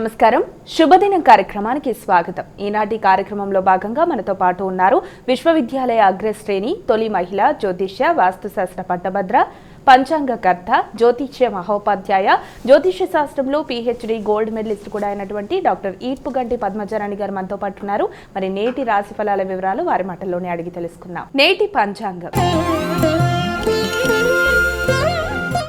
నమస్కారం. శుభదినం కార్యక్రమానికి స్వాగతం. ఈనాటి కార్యక్రమంలో భాగంగా మనతో పాటు ఉన్నారు విశ్వవిద్యాలయ అగ్రశ్రేణి తొలి మహిళ జ్యోతిష్య వాస్తుశాస్త్ర పట్టభద్ర పంచాంగకర్త జ్యోతిష్య మహోపాధ్యాయ జ్యోతిష్య శాస్త్రంలో PhD గోల్డ్ మెడలిస్ట్ కూడా అయినటువంటి డాక్టర్ ఈర్పుగంటి పద్మజారాణి గారు మనతో పాటు ఉన్నారు. మరి నేటి రాశి ఫలాల వివరాలు వారి మాటల్లోనే అడిగి తెలుసుకుందాం. నేటి పంచాంగం.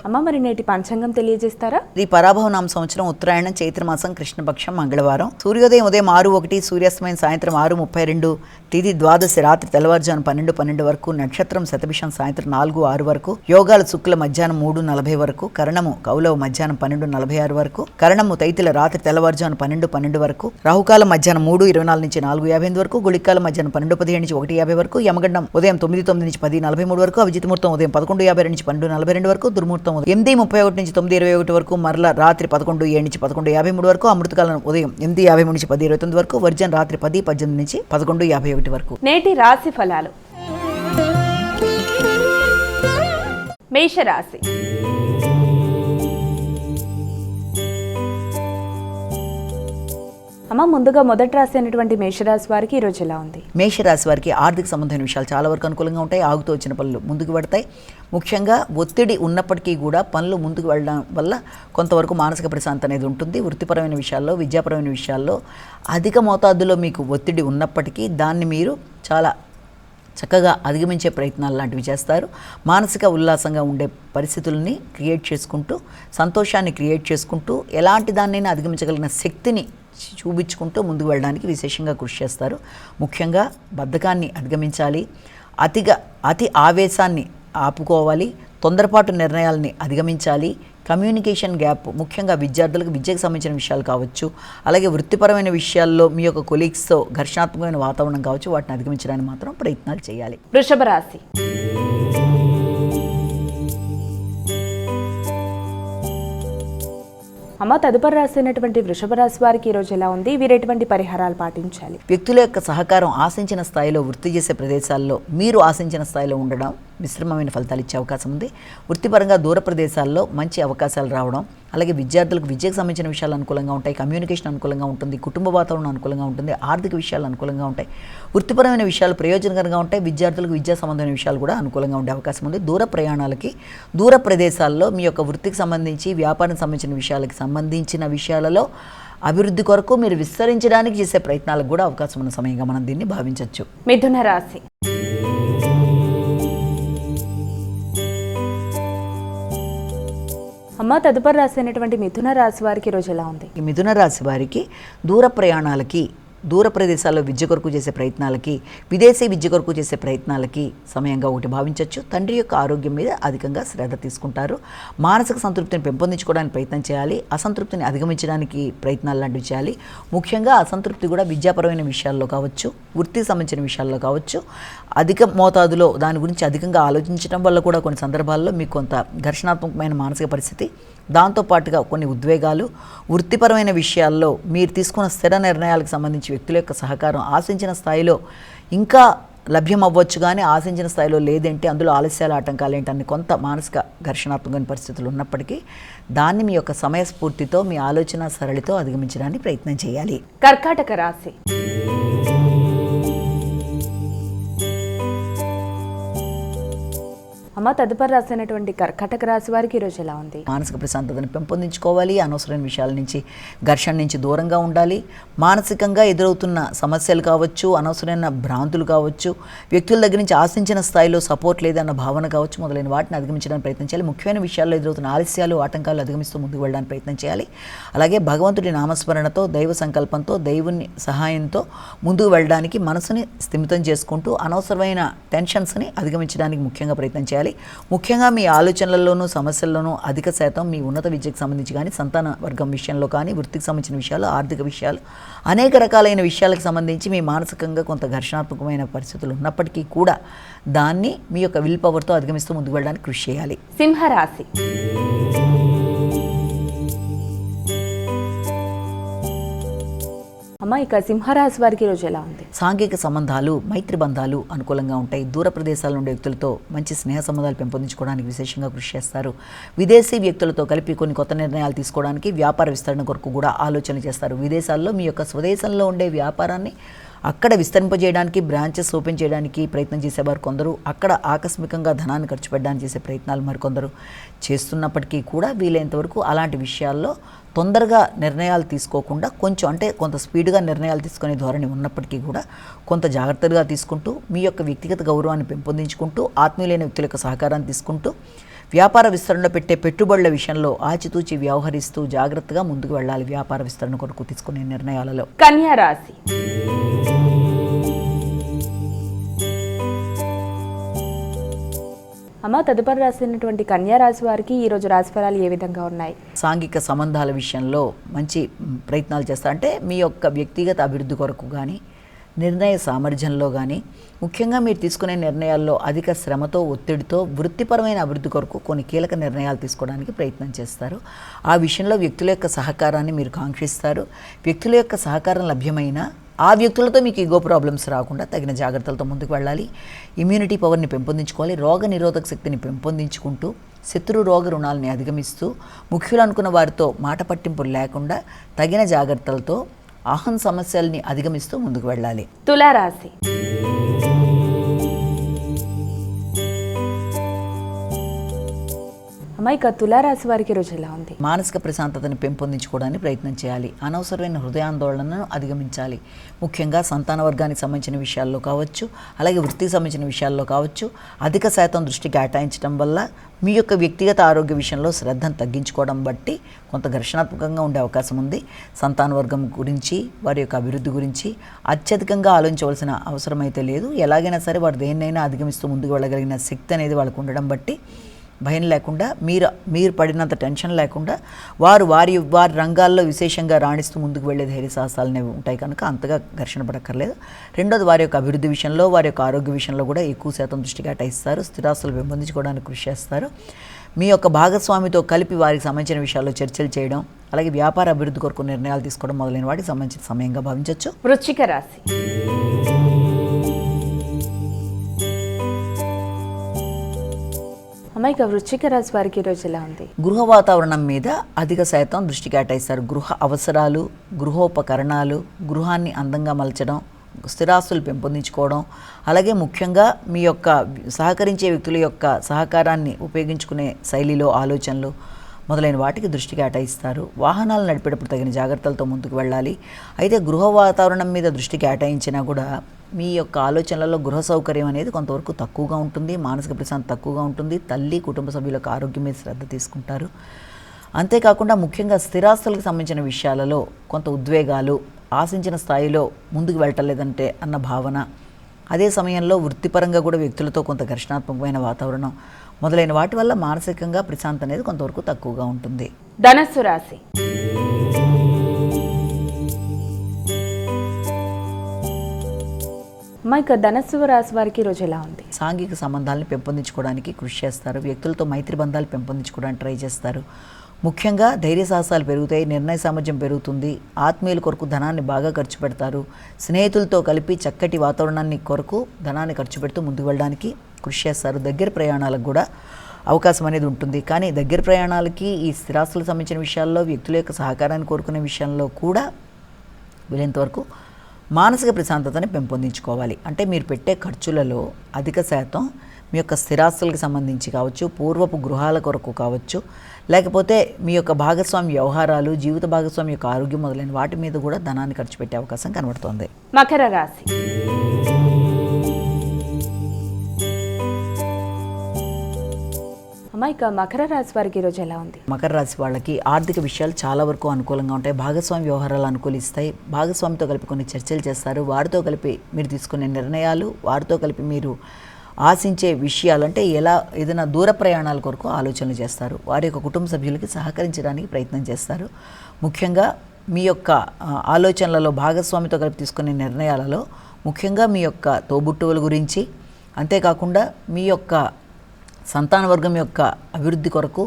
అమ్మ, మరి నేటి పంచాంగం తెలియజేస్తారా? ఈ పరాభవనామ సంవత్సరం ఉత్తరాయణం చైత్రమాసం కృష్ణపక్షం మంగళవారం. సూర్యోదయం ఉదయం 6:01, సూర్యాస్తమయం సాయంత్రం 6:32, తిథి ద్వాదశి రాత్రి తెల్లవారుజాము 12:12 వరకు, నక్షత్రం శతభిషం సాయంత్రం 4:06 వరకు, యోగాలు శుక్ల మధ్యాహ్నం 3:40 వరకు, కరణము కౌలవ మధ్యాహ్నం 12:46 వరకు, కరణము తైతిల రాత్రి తెల్లవారుజాము 12:12 వరకు, రాహుకాలం మధ్యాహ్నం 3:24 నుంచి 4:58 వరకు, గుళికాలం మధ్యాహ్నం 12:17 నుంచి 1:50 వరకు, యమగండం ఉదయం 9:09 నుంచి 10:43 వరకు, అభిజిత్ ముహూర్తం ఉదయం 11:52 నుంచి 12:42 వరకు, దుర్ముహూర్తం 8:31 నుంచి 9:21 వరకు, మరల రాత్రి 11:07 నుంచి 11:53 వరకు, అమృతకాలం ఉదయం 8:53 నుంచి 10:29 వరకు, వర్జన్ రాత్రి 10:18 నుంచి 11:51 వరకు. నేటి రాశి ఫలాలు. మేషరాశి. అమ్మ, ముందుగా మొదటి రాశి అయినటువంటి మేషరాశి వారికి ఈరోజు ఎలా ఉంది? మేషరాశి వారికి ఆర్థిక సంబంధమైన విషయాలు చాలా వరకు అనుకూలంగా ఉంటాయి. ఆగుతూ వచ్చిన పనులు ముందుకు పడతాయి. ముఖ్యంగా ఒత్తిడి ఉన్నప్పటికీ కూడా పనులు ముందుకు వెళ్ళడం వల్ల కొంతవరకు మానసిక ప్రశాంతత అనేది ఉంటుంది. వృత్తిపరమైన విషయాల్లో, విద్యాపరమైన విషయాల్లో అధిక మోతాదులో మీకు ఒత్తిడి ఉన్నప్పటికీ దాన్ని మీరు చాలా చక్కగా అధిగమించే ప్రయత్నాలు లాంటివి చేస్తారు. మానసిక ఉల్లాసంగా ఉండే పరిస్థితుల్ని క్రియేట్ చేసుకుంటూ, సంతోషాన్ని క్రియేట్ చేసుకుంటూ, ఎలాంటి దాన్నైనా అధిగమించగలిగిన శక్తిని చూపించుకుంటూ ముందుకు వెళ్ళడానికి విశేషంగా కృషి చేస్తారు. ముఖ్యంగా బద్ధకాన్ని అధిగమించాలి. అతి ఆవేశాన్ని ఆపుకోవాలి. తొందరపాటు నిర్ణయాలని అధిగమించాలి. కమ్యూనికేషన్ గ్యాప్, ముఖ్యంగా విద్యార్థులకు విద్యకు సంబంధించిన విషయాలు కావచ్చు, అలాగే వృత్తిపరమైన విషయాల్లో మీ యొక్క కొలీగ్స్తో ఘర్షణాత్మకమైన వాతావరణం కావచ్చు, వాటిని అధిగమించడానికి మాత్రం ప్రయత్నాలు చేయాలి. వృషభ రాశి. అమ్మ, తదుపరి రాశి అయినటువంటి వృషభ రాశి వారికి ఈరోజు ఎలా ఉంది? వీరు ఎటువంటి పరిహారాలు పాటించాలి? వ్యక్తుల యొక్క సహకారం ఆశించిన స్థాయిలో వృత్తి చేసే ప్రదేశాల్లో మీరు ఆశించిన స్థాయిలో ఉండడం మిశ్రమమైన ఫలితాలు ఇచ్చే అవకాశం ఉంది. వృత్తిపరంగా దూర ప్రదేశాల్లో మంచి అవకాశాలు రావడం, అలాగే విద్యార్థులకు విద్యకు సంబంధించిన విషయాలు అనుకూలంగా ఉంటాయి. కమ్యూనికేషన్ అనుకూలంగా ఉంటుంది. కుటుంబ వాతావరణం అనుకూలంగా ఉంటుంది. ఆర్థిక విషయాలు అనుకూలంగా ఉంటాయి. వృత్తిపరమైన విషయాలు ప్రయోజనకరంగా ఉంటాయి. విద్యార్థులకు విద్యా సంబంధమైన విషయాలు కూడా అనుకూలంగా ఉండే అవకాశం ఉంది. దూర ప్రయాణాలకి, దూర ప్రదేశాల్లో మీ యొక్క వృత్తికి సంబంధించి, వ్యాపారం సంబంధించిన విషయాలలో అభివృద్ధి కొరకు మీరు విస్తరించడానికి చేసే ప్రయత్నాలకు కూడా అవకాశం ఉన్న సమయంగా మనం దీన్ని భావించవచ్చు. మిథున రాశి. అమ్మ, తదుపరి రాశి అయినటువంటి మిథున రాశి వారికి ఈరోజు ఎలా ఉంది? ఈ మిథున రాశి వారికి దూర ప్రయాణాలకి, దూర ప్రదేశాల్లో విద్య కొరకు చేసే ప్రయత్నాలకి, విదేశీ విద్య కొరకు చేసే ప్రయత్నాలకి సమయంగా ఒకటి భావించవచ్చు. తండ్రి యొక్క ఆరోగ్యం మీద అధికంగా శ్రద్ధ తీసుకుంటారు. మానసిక సంతృప్తిని పెంపొందించుకోవడానికి ప్రయత్నం చేయాలి. అసంతృప్తిని అధిగమించడానికి ప్రయత్నాలు లాంటివి చేయాలి. ముఖ్యంగా అసంతృప్తి కూడా విద్యాపరమైన విషయాల్లో కావచ్చు, వృత్తికి సంబంధించిన విషయాల్లో కావచ్చు, అధిక మోతాదులో దాని గురించి అధికంగా ఆలోచించడం వల్ల కూడా కొన్ని సందర్భాల్లో మీకు కొంత ఘర్షణాత్మకమైన మానసిక పరిస్థితి, దాంతోపాటుగా కొన్ని ఉద్వేగాలు, వృత్తిపరమైన విషయాల్లో మీరు తీసుకున్న స్థిర నిర్ణయాలకు సంబంధించి వ్యక్తుల యొక్క సహకారం ఆశించిన స్థాయిలో ఇంకా లభ్యం అవ్వచ్చు, కానీ ఆశించిన స్థాయిలో లేదంటే అందులో ఆలస్యాలు, ఆటంకాలు ఏంటని కొంత మానసిక ఘర్షణాత్మకమైన పరిస్థితులు ఉన్నప్పటికీ దాన్ని మీ యొక్క సమయస్ఫూర్తితో, మీ ఆలోచన సరళితో అధిగమించడానికి ప్రయత్నం చేయాలి. కర్కాటక రాశి. అమ్మ, తదుపరి రాశి అయినటువంటి కర్కాటక రాశి వారికి ఈరోజు ఎలా ఉంది? మానసిక ప్రశాంతతను పెంపొందించుకోవాలి. అనవసరమైన విషయాల నుంచి, ఘర్షణ నుంచి దూరంగా ఉండాలి. మానసికంగా ఎదురవుతున్న సమస్యలు కావచ్చు, అనవసరమైన భ్రాంతులు కావచ్చు, వ్యక్తుల దగ్గర నుంచి ఆశించిన స్థాయిలో సపోర్ట్ లేదన్న భావన కావచ్చు, మొదలైన వాటిని అధిగమించడానికి ప్రయత్నం చేయాలి. ముఖ్యమైన విషయాల్లో ఎదురవుతున్న ఆలస్యాలు, ఆటంకాలు అధిగమిస్తూ ముందుకు వెళ్ళడానికి ప్రయత్నం చేయాలి. అలాగే భగవంతుడి నామస్మరణతో, దైవ సంకల్పంతో, దైవుని సహాయంతో ముందుకు వెళ్ళడానికి మనసుని స్థిమితం చేసుకుంటూ అనవసరమైన టెన్షన్స్ని అధిగమించడానికి ముఖ్యంగా ప్రయత్నం చేయాలి. ముఖ్యంగా మీ ఆలోచనలలోనూ, సమస్యల్లోనూ అధిక శాతం మీ ఉన్నత విద్యకు సంబంధించి కానీ, సంతాన వర్గం విషయంలో కానీ, వృత్తికి సంబంధించిన విషయాలు, ఆర్థిక విషయాలు, అనేక రకాలైన విషయాలకు సంబంధించి మీ మానసికంగా కొంత ఘర్షణాత్మకమైన పరిస్థితులు ఉన్నప్పటికీ కూడా దాన్ని మీ యొక్క విల్ పవర్తో అధిగమిస్తూ ముందుకు వెళ్ళడానికి కృషి చేయాలి. సింహరాశి. అమ్మ, ఇక సింహరాశి వారికి ఈరోజు ఎలా ఉంది? సాంఘిక సంబంధాలు, మైత్రి బంధాలు అనుకూలంగా ఉంటాయి. దూర ప్రదేశాల నుండి వ్యక్తులతో మంచి స్నేహ సంబంధాలు పెంపొందించుకోవడానికి విశేషంగా కృషి చేస్తారు. విదేశీ వ్యక్తులతో కలిపి కొన్ని కొత్త నిర్ణయాలు తీసుకోవడానికి, వ్యాపార విస్తరణ కొరకు కూడా ఆలోచన చేస్తారు. విదేశాల్లో మీ యొక్క స్వదేశంలో ఉండే వ్యాపారాన్ని అక్కడ విస్తరింపజేయడానికి, బ్రాంచెస్ ఓపెన్ చేయడానికి ప్రయత్నం చేసేవారు కొందరు, అక్కడ ఆకస్మికంగా ధనాన్ని ఖర్చు పెట్టడానికి చేసే ప్రయత్నాలు మరికొందరు చేస్తున్నప్పటికీ కూడా వీలైనంతవరకు అలాంటి విషయాల్లో తొందరగా నిర్ణయాలు తీసుకోకుండా కొంత స్పీడ్గా నిర్ణయాలు తీసుకునే ధోరణి ఉన్నప్పటికీ కూడా కొంత జాగ్రత్తగా తీసుకుంటూ మీ యొక్క వ్యక్తిగత గౌరవాన్ని పెంపొందించుకుంటూ ఆత్మీయులైన వ్యక్తుల యొక్క సహకారాన్ని తీసుకుంటూ వ్యాపార విస్తరణలో పెట్టే పెట్టుబడుల విషయంలో ఆచితూచి వ్యవహరిస్తూ జాగ్రత్తగా ముందుకు వెళ్ళాలి. వ్యాపార విస్తరణ కొరకు తీసుకునే నిర్ణయాలలో. కన్యా రాశి. అమ్మ, తదుపరి రాసినటువంటి కన్యా రాశి వారికి ఈరోజు రాశిఫలాలు ఏ విధంగా ఉన్నాయి? సాంఘిక సంబంధాల విషయంలో మంచి ప్రయత్నాలు చేస్తారు. అంటే మీ యొక్క వ్యక్తిగత అభివృద్ధి కొరకు కానీ, నిర్ణయ సామర్థ్యంలో కానీ, ముఖ్యంగా మీరు తీసుకునే నిర్ణయాల్లో అధిక శ్రమతో, ఒత్తిడితో వృత్తిపరమైన అభివృద్ధి కొరకు కొన్ని కీలక నిర్ణయాలు తీసుకోవడానికి ప్రయత్నం చేస్తారు. ఆ విషయంలో వ్యక్తుల యొక్క సహకారాన్ని మీరు కాంక్షిస్తారు. వ్యక్తుల యొక్క సహకారం లభ్యమైన ఆ వ్యక్తులతో మీకు ఈగో ప్రాబ్లమ్స్ రాకుండా తగిన జాగ్రత్తలతో ముందుకు వెళ్ళాలి. ఇమ్యూనిటీ పవర్ని పెంపొందించుకోవాలి. రోగ నిరోధక శక్తిని పెంపొందించుకుంటూ శత్రు రోగ రుణాలని అధిగమిస్తూ ముఖ్యులు అనుకున్న వారితో మాట పట్టింపులు లేకుండా తగిన జాగ్రత్తలతో అహం సమస్యల్ని అధిగమిస్తూ ముందుకు వెళ్ళాలి. తులారాశి. అమ్మ, ఇక తులారాశి వారికి ఈరోజు ఎలా ఉంది? మానసిక ప్రశాంతతను పెంపొందించుకోవడానికి ప్రయత్నం చేయాలి. అనవసరమైన హృదయాందోళనను అధిగమించాలి. ముఖ్యంగా సంతాన వర్గానికి సంబంధించిన విషయాల్లో కావచ్చు, అలాగే వృత్తికి సంబంధించిన విషయాల్లో కావచ్చు, అధిక శాతం దృష్టి కేటాయించడం వల్ల మీ యొక్క వ్యక్తిగత ఆరోగ్య విషయంలో శ్రద్ధను తగ్గించుకోవడం బట్టి కొంత ఘర్షణాత్మకంగా ఉండే అవకాశం ఉంది. సంతాన వర్గం గురించి, వారి యొక్క అభివృద్ధి గురించి అత్యధికంగా ఆలోచించవలసిన అవసరం అయితే లేదు. ఎలాగైనా సరే వారు దేన్నైనా అధిగమిస్తూ ముందుకు వెళ్ళగలిగిన శక్తి అనేది వాళ్ళకు ఉండడం బట్టి భయం లేకుండా, మీరు పడినంత టెన్షన్ లేకుండా వారి రంగాల్లో విశేషంగా రాణిస్తూ ముందుకు వెళ్ళే ధైర్య సాహసాలు అనేవి ఉంటాయి కనుక అంతగా ఘర్షణ పడక్కర్లేదు. రెండోది, వారి యొక్క అభివృద్ధి విషయంలో, వారి యొక్క ఆరోగ్య విషయంలో కూడా ఎక్కువ శాతం దృష్టి కేటాయిస్తారు. స్థిరాస్తులు పెంపొందించుకోవడానికి కృషి చేస్తారు. మీ యొక్క భాగస్వామితో కలిపి వారికి సంబంధించిన విషయాల్లో చర్చలు చేయడం, అలాగే వ్యాపార అభివృద్ధి కొరకు నిర్ణయాలు తీసుకోవడం మొదలైన వాటికి సంబంధించిన సమయంగా భావించవచ్చు. వృశ్చిక రాశి. అమ్మ, ఇక వృశ్చిక రాశి వారికి ఈరోజు ఎలా ఉంది? గృహ వాతావరణం మీద అధిక శాతం దృష్టి కేటాయిస్తారు. గృహ అవసరాలు, గృహోపకరణాలు, గృహాన్ని అందంగా మలచడం, స్థిరాస్తులు పెంపొందించుకోవడం, అలాగే ముఖ్యంగా మీ యొక్క సహకరించే వ్యక్తుల యొక్క సహకారాన్ని ఉపయోగించుకునే శైలిలో ఆలోచనలు మొదలైన వాటికి దృష్టి కేటాయిస్తారు. వాహనాలు నడిపేటప్పుడు తగిన జాగ్రత్తలతో ముందుకు వెళ్ళాలి. అయితే గృహ వాతావరణం మీద దృష్టి కేటాయించినా కూడా మీ యొక్క ఆలోచనలలో గృహ సౌకర్యం అనేది కొంతవరకు తక్కువగా ఉంటుంది. మానసిక ప్రశాంతత తక్కువగా ఉంటుంది. తల్లి, కుటుంబ సభ్యుల యొక్క ఆరోగ్యం మీద శ్రద్ధ తీసుకుంటారు. అంతేకాకుండా ముఖ్యంగా స్థిరాస్తులకు సంబంధించిన విషయాలలో కొంత ఉద్వేగాలు, ఆశించిన స్థాయిలో ముందుకు వెళ్ళటలేదంటే అన్న భావన, అదే సమయంలో వృత్తిపరంగా కూడా వ్యక్తులతో కొంత ఘర్షణాత్మకమైన వాతావరణం మొదలైన వాటి వల్ల మానసికంగా ప్రశాంతత అనేది కొంతవరకు తక్కువగా ఉంటుంది. ధనస్సు రాశి. ఇక ధనస్సు రాశి వారికి ఈరోజు ఎలా ఉంది? సాంఘిక సంబంధాలను పెంపొందించుకోవడానికి కృషి చేస్తారు. వ్యక్తులతో మైత్రి బంధాలు పెంపొందించుకోవడానికి ట్రై చేస్తారు. ముఖ్యంగా ధైర్య సాహసాలు పెరుగుతాయి. నిర్ణయ సామర్థ్యం పెరుగుతుంది. ఆత్మీయుల కొరకు ధనాన్ని బాగా ఖర్చు పెడతారు. స్నేహితులతో కలిపి చక్కటి వాతావరణాన్ని కొరకు ధనాన్ని ఖర్చు పెడుతూ ముందుకు వెళ్ళడానికి కృషి చేస్తారు. దగ్గర ప్రయాణాలకు కూడా అవకాశం అనేది ఉంటుంది. కానీ దగ్గర ప్రయాణాలకి, ఈ స్థిరాస్తులకు సంబంధించిన విషయాల్లో, వ్యక్తుల యొక్క సహకారాన్ని కోరుకునే విషయంలో కూడా వీలైనంతవరకు మానసిక ప్రశాంతతని పెంపొందించుకోవాలి. అంటే మీరు పెట్టే ఖర్చులలో అధిక శాతం మీ యొక్క స్థిరాస్తులకు సంబంధించి కావచ్చు, పూర్వపు గృహాల కొరకు కావచ్చు, లేకపోతే మీ యొక్క భాగస్వామి వ్యవహారాలు, జీవిత భాగస్వామి యొక్క ఆరోగ్యం మొదలైన వాటి మీద కూడా ధనాన్ని ఖర్చు పెట్టే అవకాశం కనబడుతోంది. మకర రాశి. ఇక మకర రాశి వారికి ఈరోజు ఎలా ఉంది? మకర రాశి వాళ్ళకి ఆర్థిక విషయాలు చాలా వరకు అనుకూలంగా ఉంటాయి. భాగస్వామి వ్యవహారాలు అనుకూలిస్తాయి. భాగస్వామితో కలిపి కొన్ని చర్చలు చేస్తారు. వారితో కలిపి మీరు తీసుకునే నిర్ణయాలు, వారితో కలిపి మీరు ఆశించే విషయాలు, అంటే ఏదైనా దూర ప్రయాణాల కొరకు ఆలోచనలు చేస్తారు. వారి యొక్క కుటుంబ సభ్యులకి సహకరించడానికి ప్రయత్నం చేస్తారు. ముఖ్యంగా మీ యొక్క ఆలోచనలలో, భాగస్వామితో కలిపి తీసుకునే నిర్ణయాలలో ముఖ్యంగా మీ యొక్క తోబుట్టువుల గురించి, అంతేకాకుండా మీ యొక్క సంతాన వర్గం యొక్క అభివృద్ధి కొరకు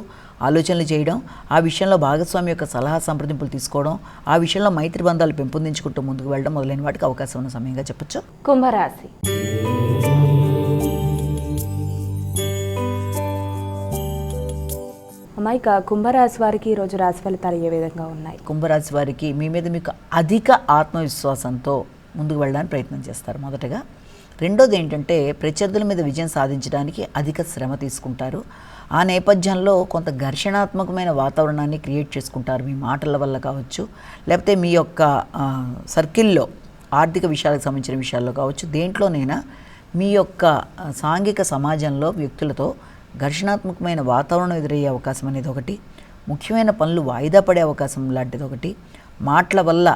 ఆలోచనలు చేయడం, ఆ విషయంలో భాగస్వామి యొక్క సలహా సంప్రదింపులు తీసుకోవడం, ఆ విషయంలో మైత్రి బంధాలు పెంపొందించుకుంటూ ముందుకు వెళ్ళడం మొదలైన వాటికి అవకాశం ఉన్న సమయంగా చెప్పొచ్చు. కుంభరాశి. అమ్మాయిక కుంభరాశి వారికి ఈరోజు రాశి ఫలితాలు ఏ విధంగా ఉన్నాయి? కుంభరాశి వారికి మీ మీద మీకు అధిక ఆత్మవిశ్వాసంతో ముందుకు వెళ్ళడానికి ప్రయత్నం చేస్తారు మొదటగా. రెండోది ఏంటంటే ప్రత్యర్థుల మీద విజయం సాధించడానికి అధిక శ్రమ తీసుకుంటారు. ఆ నేపథ్యంలో కొంత ఘర్షణాత్మకమైన వాతావరణాన్ని క్రియేట్ చేసుకుంటారు మీ మాటల వల్ల కావచ్చు, లేకపోతే మీ యొక్క సర్కిల్లో ఆర్థిక విషయాలకు సంబంధించిన విషయాల్లో కావచ్చు, దేంట్లోనైనా మీ యొక్క సాంఘిక సమాజంలో వ్యక్తులతో ఘర్షణాత్మకమైన వాతావరణం ఎదురయ్యే అవకాశం అనేది ఒకటి, ముఖ్యమైన పనులు వాయిదా పడే అవకాశం లాంటిది ఒకటి, మాటల వల్ల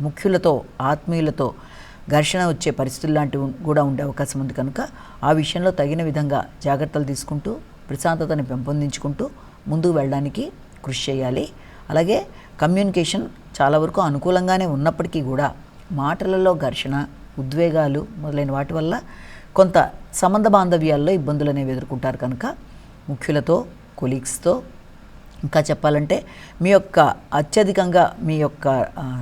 ముఖ్యులతో ఆత్మీయులతో ఘర్షణ వచ్చే పరిస్థితులు లాంటివి కూడా ఉండే అవకాశం ఉంది. కనుక ఆ విషయంలో తగిన విధంగా జాగ్రత్తలు తీసుకుంటూ ప్రశాంతతని పెంపొందించుకుంటూ ముందుకు వెళ్ళడానికి కృషి చేయాలి. అలాగే కమ్యూనికేషన్ చాలా వరకు అనుకూలంగానే ఉన్నప్పటికీ కూడా మాటలలో ఘర్షణ, ఉద్వేగాలు మొదలైన వాటి వల్ల కొంత సంబంధ బాంధవ్యాల్లో ఇబ్బందులు అనేవి ఎదుర్కొంటారు. కనుక ముఖ్యులతో, కొలీగ్స్తో, ఇంకా చెప్పాలంటే మీ యొక్క అత్యధికంగా మీ యొక్క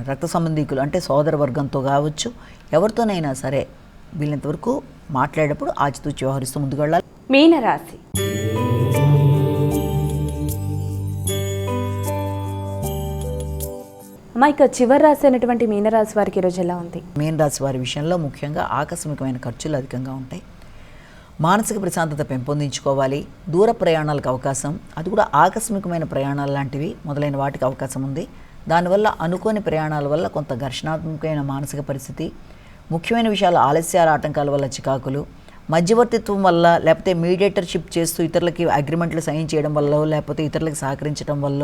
రక్త సంబంధికులు అంటే సోదర వర్గంతో కావచ్చు, ఎవరితోనైనా సరే వీళ్ళంతవరకు మాట్లాడేటప్పుడు ఆచితూచి వ్యవహరిస్తూ ముందుకు వెళ్ళాలి. మీనరాశి. అమ్మాయిక చివరి రాశి అయినటువంటి మీనరాశి వారికి ఈరోజు ఎలా ఉంది? మీన రాశి వారి విషయంలో ముఖ్యంగా ఆకస్మికమైన ఖర్చులు అధికంగా ఉంటాయి. మానసిక ప్రశాంతత పెంపొందించుకోవాలి. దూర ప్రయాణాలకు అవకాశం, అది కూడా ఆకస్మికమైన ప్రయాణాలు లాంటివి మొదలైన వాటికి అవకాశం ఉంది. దానివల్ల అనుకోని ప్రయాణాల వల్ల కొంత ఘర్షణాత్మకమైన మానసిక పరిస్థితి, ముఖ్యమైన విషయాల ఆలస్యాల ఆటంకాల వల్ల చికాకులు, మధ్యవర్తిత్వం వల్ల లేకపోతే మీడియేటర్షిప్ చేస్తూ ఇతరులకి అగ్రిమెంట్లు సైన్ చేయడం వల్ల లేకపోతే ఇతరులకి సహకరించడం వల్ల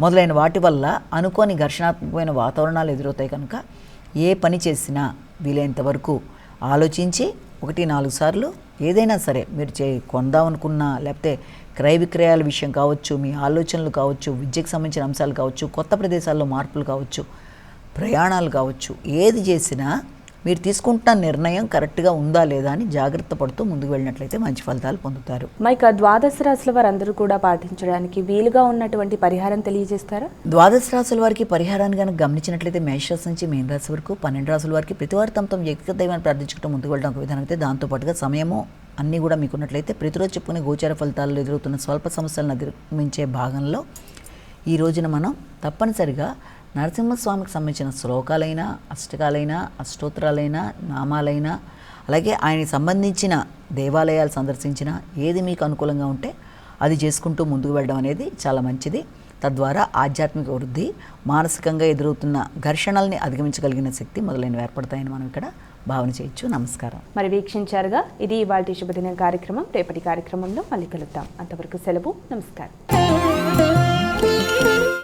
మొదలైన వాటి వల్ల అనుకోని ఘర్షణాత్మకమైన వాతావరణాలు ఎదురవుతాయి. కనుక ఏ పని చేసినా వీలైనంత వరకు ఆలోచించి 1-4 సార్లు ఏదైనా సరే మీరు కొందామనుకున్నా లేకపోతే క్రయ విక్రయాల విషయం కావచ్చు, మీ ఆలోచనలు కావచ్చు, విద్యకు సంబంధించిన అంశాలు కావచ్చు, కొత్త ప్రదేశాల్లో మార్పులు కావచ్చు, ప్రయాణాలు కావచ్చు, ఏది చేసినా మీరు తీసుకుంటున్న నిర్ణయం కరెక్ట్గా ఉందా లేదా అని జాగ్రత్త పడుతూ ముందుకు వెళ్ళినట్లయితే మంచి ఫలితాలు పొందుతారు. మైక ద్వాదశ రాశుల వారందరూ కూడా పాటించడానికి వీలుగా ఉన్నటువంటి పరిహారం తెలియజేస్తారా? ద్వాదశ రాశుల వారికి పరిహారాన్ని కనుక గమనించినట్లయితే మేషరాశి నుంచి మీన రాశి వరకు 12 రాశుల వారికి ప్రతివారు తమ వ్యక్తిగత దైవాన్ని ప్రార్థించుకుంటూ ముందుకు వెళ్ళడం ఒక విధానం అయితే, దాంతోపాటుగా సమయము అన్నీ కూడా మీకున్నట్లయితే ప్రతిరోజు చెప్పుకునే గోచార ఫలితాల్లో ఎదురవుతున్న స్వల్ప సమస్యలను అధిగమించే భాగంలో ఈ రోజున మనం తప్పనిసరిగా నరసింహస్వామికి సంబంధించిన శ్లోకాలైనా, అష్టకాలైనా, అష్టోత్తరాలైనా, నామాలైనా, అలాగే ఆయనకి సంబంధించిన దేవాలయాలు సందర్శించిన ఏది మీకు అనుకూలంగా ఉంటే అది చేసుకుంటూ ముందుకు వెళ్ళడం అనేది చాలా మంచిది. తద్వారా ఆధ్యాత్మిక వృద్ధి, మానసికంగా ఎదురవుతున్న ఘర్షణల్ని అధిగమించగలిగిన శక్తి మొదలైనవి ఏర్పడతాయని మనం ఇక్కడ భావన చేయొచ్చు. నమస్కారం. మరి వీక్షించారుగా, ఇది ఇవాల్టి శుభదినం కార్యక్రమం. రేపటి కార్యక్రమంలో మళ్ళీ కలుద్దాం. అంతవరకు సెలవు. నమస్కారం.